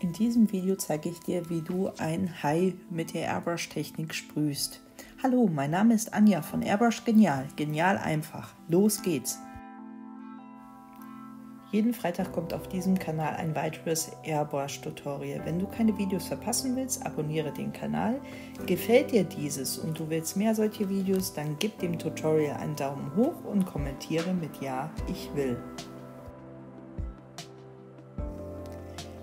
In diesem Video zeige ich dir, wie du ein Hai mit der Airbrush-Technik sprühst. Hallo, mein Name ist Anja von Airbrush Genial. Genial einfach. Los geht's! Jeden Freitag kommt auf diesem Kanal ein weiteres Airbrush-Tutorial. Wenn du keine Videos verpassen willst, abonniere den Kanal. Gefällt dir dieses und du willst mehr solche Videos, dann gib dem Tutorial einen Daumen hoch und kommentiere mit Ja, ich will.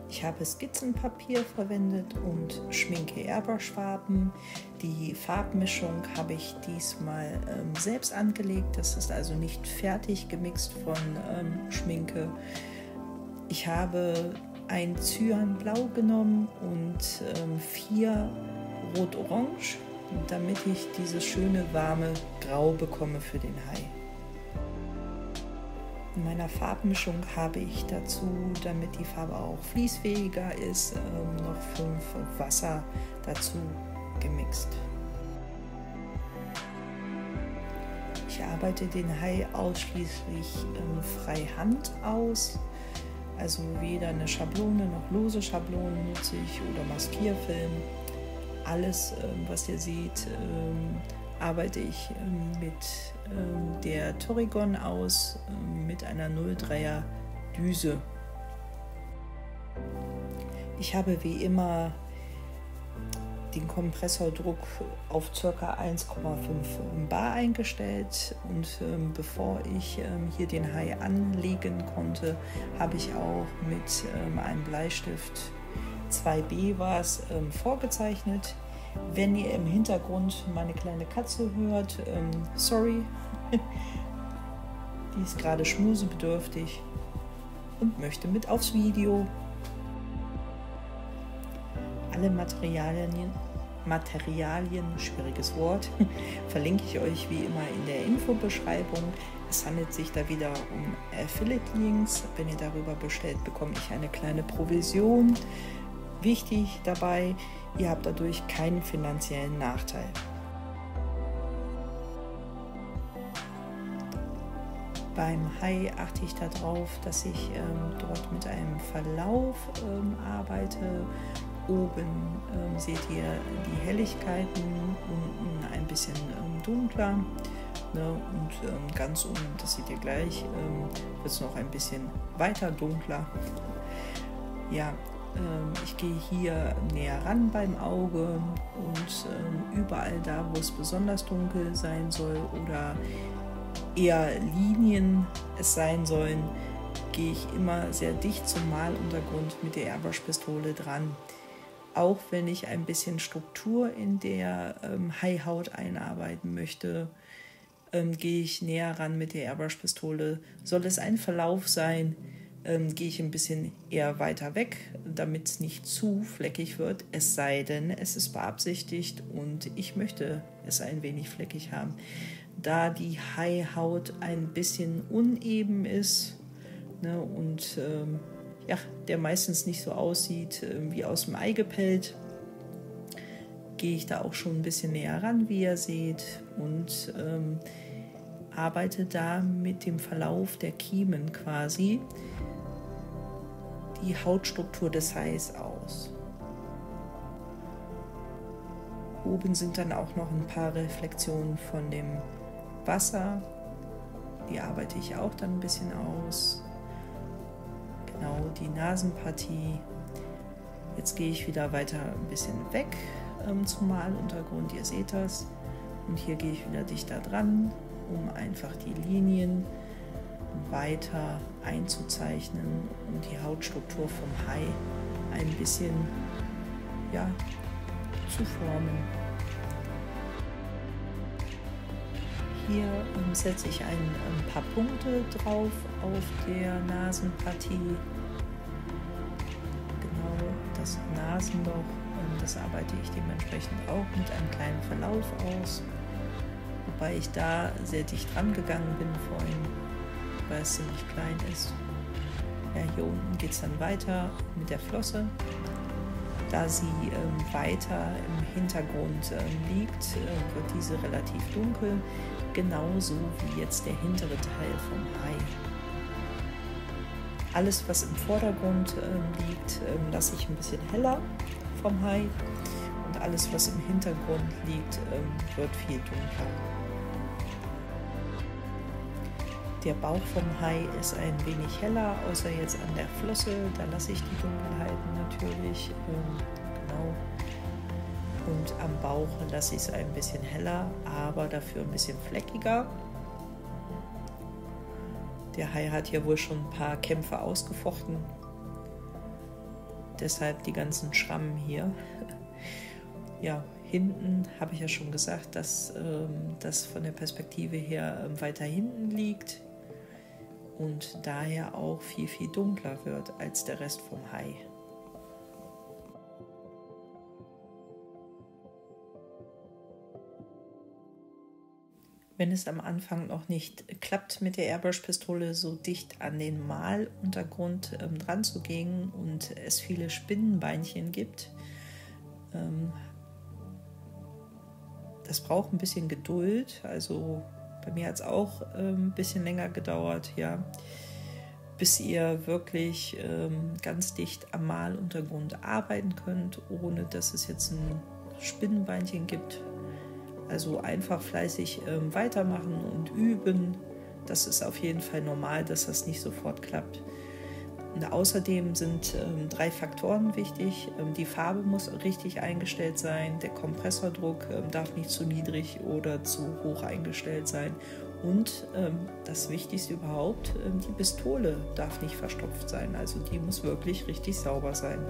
Ich habe Skizzenpapier verwendet und Schminke Airbrush-Farben. Die Farbmischung habe ich diesmal selbst angelegt. Das ist also nicht fertig gemixt von Schminke. Ich habe ein Cyanblau genommen und 4 Rot-Orange, damit ich dieses schöne warme Grau bekomme für den Hai. In meiner Farbmischung habe ich dazu, damit die Farbe auch fließfähiger ist, noch 5 Wasser dazu gemixt. Ich arbeite den Hai ausschließlich freihand aus, also weder eine Schablone noch lose Schablonen nutze ich oder Maskierfilm. Alles, was ihr seht, arbeite ich mit der Torrigon aus, mit einer 03er Düse. Ich habe wie immer den Kompressordruck auf ca. 1,5 bar eingestellt und bevor ich hier den Hai anlegen konnte, habe ich auch mit einem Bleistift 2B war es vorgezeichnet. Wenn ihr im Hintergrund meine kleine Katze hört, sorry, die ist gerade schmusebedürftig und möchte mit aufs Video. Alle Materialien, schwieriges Wort, verlinke ich euch wie immer in der Infobeschreibung. Es handelt sich da wieder um Affiliate-Links. Wenn ihr darüber bestellt, bekomme ich eine kleine Provision. Wichtig dabei, ihr habt dadurch keinen finanziellen Nachteil. Beim Hai achte ich darauf, dass ich dort mit einem Verlauf arbeite. Oben seht ihr die Helligkeiten, unten ein bisschen dunkler. Ne? Und ganz unten, das seht ihr gleich, wird es noch ein bisschen weiter dunkler. Ja, ich gehe hier näher ran beim Auge und überall da, wo es besonders dunkel sein soll oder eher Linien es sein sollen, gehe ich immer sehr dicht zum Maluntergrund mit der Airbrush-Pistole dran. Auch wenn ich ein bisschen Struktur in der Haihaut einarbeiten möchte, gehe ich näher ran mit der Airbrush-Pistole. Soll es ein Verlauf sein, gehe ich ein bisschen eher weiter weg, damit es nicht zu fleckig wird, es sei denn, es ist beabsichtigt und ich möchte es ein wenig fleckig haben. Da die Haihaut ein bisschen uneben ist, ne, und ja, der meistens nicht so aussieht wie aus dem Ei gepellt, gehe ich da auch schon ein bisschen näher ran, wie ihr seht, und arbeite da mit dem Verlauf der Kiemen quasi die Hautstruktur des Hais aus. Oben sind dann auch noch ein paar Reflexionen von dem Wasser. Die arbeite ich auch dann ein bisschen aus. Genau, die Nasenpartie. Jetzt gehe ich wieder weiter ein bisschen weg zum Maluntergrund. Ihr seht das. Und hier gehe ich wieder dichter dran, um einfach die Linien weiter einzuzeichnen und die Hautstruktur vom Hai ein bisschen, ja, zu formen. Hier setze ich ein paar Punkte drauf auf der Nasenpartie. Genau, das Nasenloch, das arbeite ich dementsprechend auch mit einem kleinen Verlauf aus. Wobei ich da sehr dicht rangegangen bin vorhin, weil es ziemlich klein ist. Ja, hier unten geht es dann weiter mit der Flosse. Da sie weiter im Hintergrund liegt, wird diese relativ dunkel, genauso wie jetzt der hintere Teil vom Hai. Alles, was im Vordergrund liegt, lasse ich ein bisschen heller vom Hai. Und alles, was im Hintergrund liegt, wird viel dunkler. Der Bauch vom Hai ist ein wenig heller, außer jetzt an der Flosse. Da lasse ich die Dunkelheiten natürlich. Genau. Und am Bauch lasse ich es ein bisschen heller, aber dafür ein bisschen fleckiger. Der Hai hat ja wohl schon ein paar Kämpfe ausgefochten. Deshalb die ganzen Schrammen hier. Ja, hinten habe ich ja schon gesagt, dass das von der Perspektive her weiter hinten liegt und daher auch viel, viel dunkler wird als der Rest vom Hai. Wenn es am Anfang noch nicht klappt, mit der Airbrush-Pistole so dicht an den Maluntergrund dran zu gehen und es viele Spinnenbeinchen gibt, das braucht ein bisschen Geduld. Also bei mir hat es auch ein bisschen länger gedauert, ja, bis ihr wirklich ganz dicht am Maluntergrund arbeiten könnt, ohne dass es jetzt ein Spinnenbeinchen gibt. Also einfach fleißig weitermachen und üben. Das ist auf jeden Fall normal, dass das nicht sofort klappt. Und außerdem sind 3 Faktoren wichtig. Die Farbe muss richtig eingestellt sein, der Kompressordruck darf nicht zu niedrig oder zu hoch eingestellt sein. Und das Wichtigste überhaupt, die Pistole darf nicht verstopft sein. Also die muss wirklich richtig sauber sein.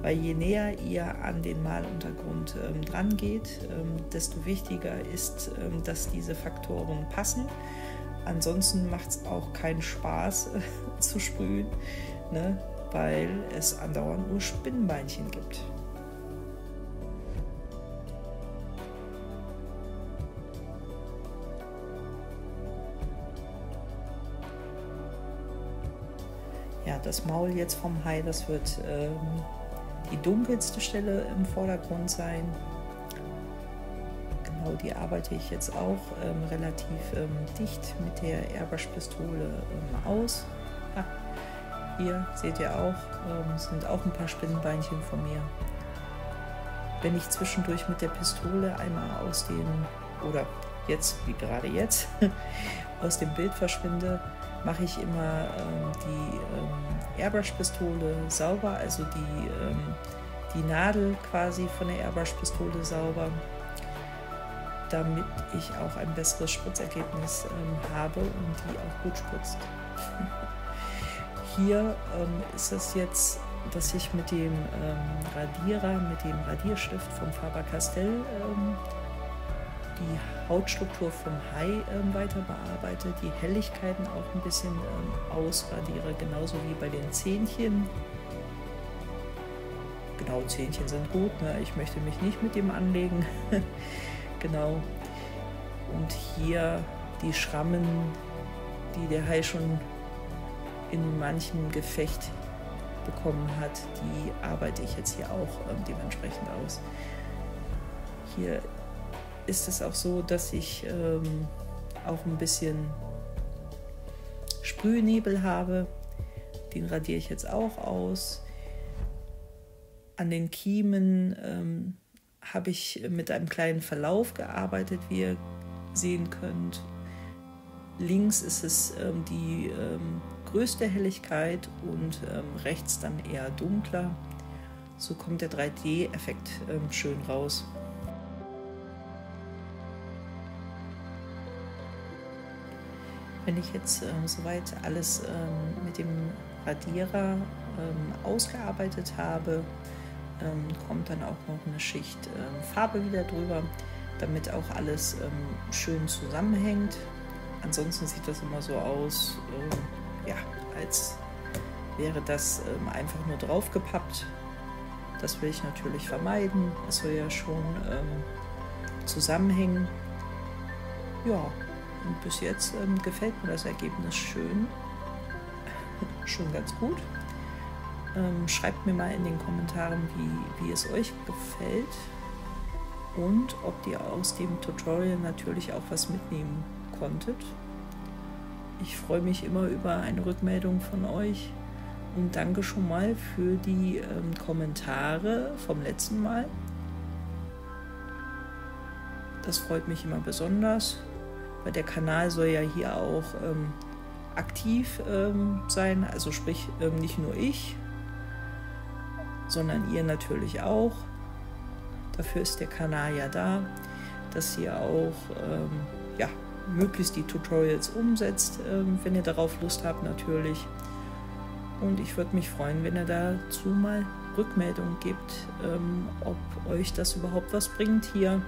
Weil je näher ihr an den Maluntergrund dran geht, desto wichtiger ist, dass diese Faktoren passen. Ansonsten macht es auch keinen Spaß zu sprühen, ne? Weil es andauernd nur Spinnenbeinchen gibt. Ja, das Maul jetzt vom Hai, das wird die dunkelste Stelle im Vordergrund sein. Genau, die arbeite ich jetzt auch relativ dicht mit der Airbrush-Pistole aus. Ah, hier seht ihr auch, sind auch ein paar Spinnenbeinchen von mir. Wenn ich zwischendurch mit der Pistole einmal aus dem, oder jetzt, wie gerade jetzt, aus dem Bild verschwinde, mache ich immer die Airbrush-Pistole sauber, also die Nadel quasi von der Airbrush-Pistole sauber, damit ich auch ein besseres Spritzergebnis habe und die auch gut spritzt. Hier ist es jetzt, dass ich mit dem Radierer, mit dem Radierstift von Faber-Castell die Hautstruktur vom Hai weiter bearbeite, die Helligkeiten auch ein bisschen ausradiere, genauso wie bei den Zähnchen. Genau, Zähnchen sind gut, ne? Ich möchte mich nicht mit dem anlegen. Genau. Und hier die Schrammen, die der Hai schon in manchem Gefecht bekommen hat, die arbeite ich jetzt hier auch dementsprechend aus. Hier ist es auch so, dass ich auch ein bisschen Sprühnebel habe. Den radiere ich jetzt auch aus. An den Kiemen habe ich mit einem kleinen Verlauf gearbeitet, wie ihr sehen könnt. Links ist es die größte Helligkeit und rechts dann eher dunkler. So kommt der 3D-Effekt schön raus. Wenn ich jetzt soweit alles mit dem Radierer ausgearbeitet habe, kommt dann auch noch eine Schicht Farbe wieder drüber, damit auch alles schön zusammenhängt. Ansonsten sieht das immer so aus, ja, als wäre das einfach nur draufgepappt. Das will ich natürlich vermeiden. Es soll ja schon zusammenhängen. Ja. Und bis jetzt gefällt mir das Ergebnis schön, schon ganz gut. Schreibt mir mal in den Kommentaren, wie es euch gefällt und ob ihr aus dem Tutorial natürlich auch was mitnehmen konntet. Ich freue mich immer über eine Rückmeldung von euch Und danke schon mal für die Kommentare vom letzten Mal. Das freut mich immer besonders, weil der Kanal soll ja hier auch aktiv sein, also sprich nicht nur ich, sondern ihr natürlich auch. Dafür ist der Kanal ja da, dass ihr auch möglichst die Tutorials umsetzt, wenn ihr darauf Lust habt natürlich. Und ich würde mich freuen, wenn ihr dazu mal Rückmeldung gebt, ob euch das überhaupt was bringt hier,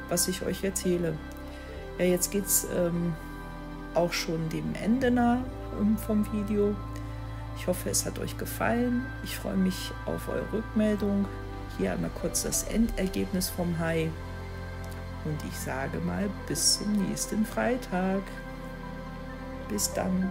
was ich euch erzähle. Ja, jetzt geht es auch schon dem Ende nah vom Video. Ich hoffe, es hat euch gefallen. Ich freue mich auf eure Rückmeldung. Hier einmal kurz das Endergebnis vom Hai. Und ich sage mal, bis zum nächsten Freitag. Bis dann.